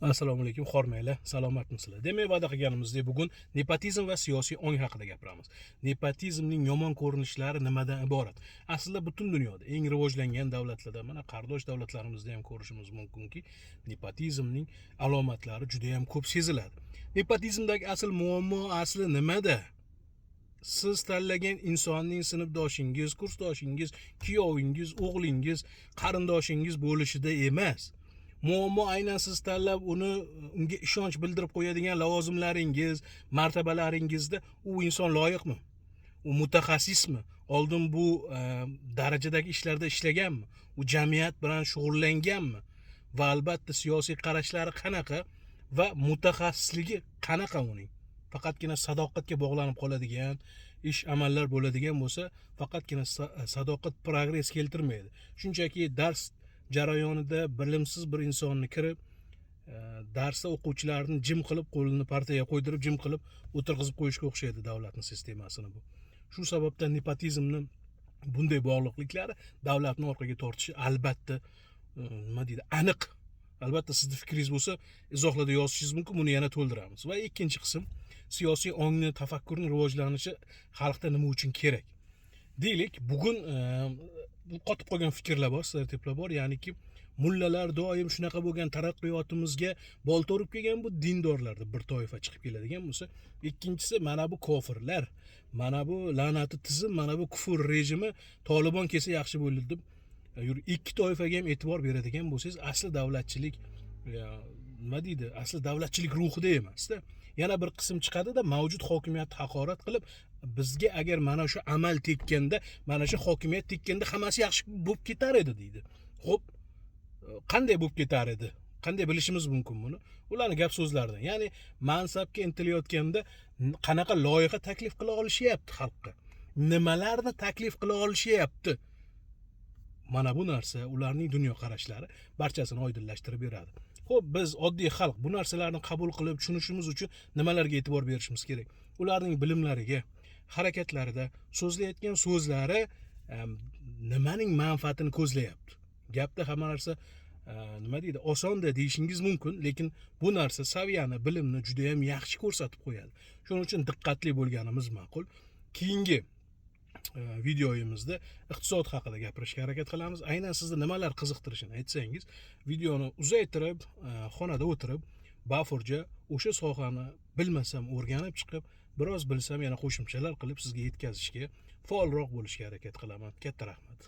Assalomu alaykum, xormaylar, salomatmisizlar? Demak, va'da qilganimizdek, bugun nepotizm va siyosiy ong haqida gapiramiz. Nepotizmning yomon ko'rinishlari nimadan iborat? Aslida butun dunyoda eng rivojlangan davlatlarda, mana qardosh davlatlarimizda ham ko'rishimiz mumkinki, nepotizmning alomatlari juda ham ko'p seziladi. Nepotizmdagi asl muammo asli nimada? Siz tanlagan insonning sinfdoshingiz, kursdoshingiz, kuyovingiz, o'g'lingiz, qarindoshingiz bo'lishida emas. Muammo aynan siz tanlab unga ishonch bildirib qo'yadigan lavozimlaringiz, martabalaringizda u inson loyiqmi? U mutaxassismi? Oldin bu darajadagi ishlarda ishlaganmi? U jamiyat bilan shug'ullanganmi? Va albatta siyosiy qarashlari qanaqa va mutaxassisligi qanaqa uning? Faqatgina sadoqatga bog'lanib qoladigan ish amallar bo'ladigan bo'lsa, faqatgina sadoqat progress keltirmaydi. Shunchaki dars jarayonida bilimsiz bir insonni kirib, darsda o'quvchilarni jim qilib, qo'lini partiyaga qo'ydirib, jim qilib o'tirg'izib qo'yishga o'xshaydi davlatning sistemasini bu. Shu sababdan nepotizmni bunday bog'liqliklari davlatni orqaga tortishi albatta nima deydi, aniq. Albatta sizning fikringiz bo'lsa, izohlarda yozishingiz mumkin, buni yana to'ldiramiz. Va ikkinchi qism, siyosiy ongni, tafakkurning rivojlanishi xalqda nima uchun kerak? Deylik, bugun qotib qolgan fikrlar bor, stereotiplar bor, ya'niki mullalar doim shunaqa bo'lgan, taraqqiyotimizga bolta urib kelgan, bu dindorlarda bir toifa chiqib keladigan bo'lsa, ikkinchisi mana bu kofirlar, mana bu la'nati tizim, mana bu kufr rejimi, Tolibon kelsa yaxshi bo'ldi deb ikki toifaga ham e'tibor beradigan bo'lsangiz, asli davlatchilik nima deydi, asli davlatchilik ruhida emasda. Yana bir qism chiqadi-da, mavjud hokimiyatni haqorat qilib, bizga agar mana shu amal tekkanda, mana shu hokimiyat tekkanda hammasi yaxshi bo'lib ketar edi deydi. Xo'p, qanday bo'lib ketar edi? Qanday bilishimiz mumkin buni? Ularning gap so'zlaridan. Ya'ni mansabga intilayotganda qanaqa loyiha taklif qila olishyapti xalqqa? Nimalarni taklif qila olishyapti? Mana bu narsa ularning dunyo qarashlari barchasini oydinlashtirib beradi. Xo'p, biz oddiy xalq bu narsalarni qabul qilib tushunishimiz uchun nimalarga e'tibor berishimiz kerak? Ularning bilimlariga, harakatlarida, so'zlayotgan so'zlari nimaning manfaatini ko'zlayapti? Gapda hamma narsa nima deydi, osonda deyishingiz mumkin, lekin bu narsa saviyani, bilimni juda ham yaxshi ko'rsatib qo'yadi. Shuning uchun diqqatli bo'lganimiz ma'qul. Keyingi videoyimizda iqtisod haqida gapirishga harakat qilamiz. Aynan sizni nimalar qiziqtirishini aytsangiz, videoni uzaytirib, xonada o'tirib, bafurja o'sha sohani bilmasam o'rganib chiqib, biroz bilsam yana qo'shimchalar qilib sizga yetkazishga, faolroq bo'lishga harakat qilaman. Katta rahmat.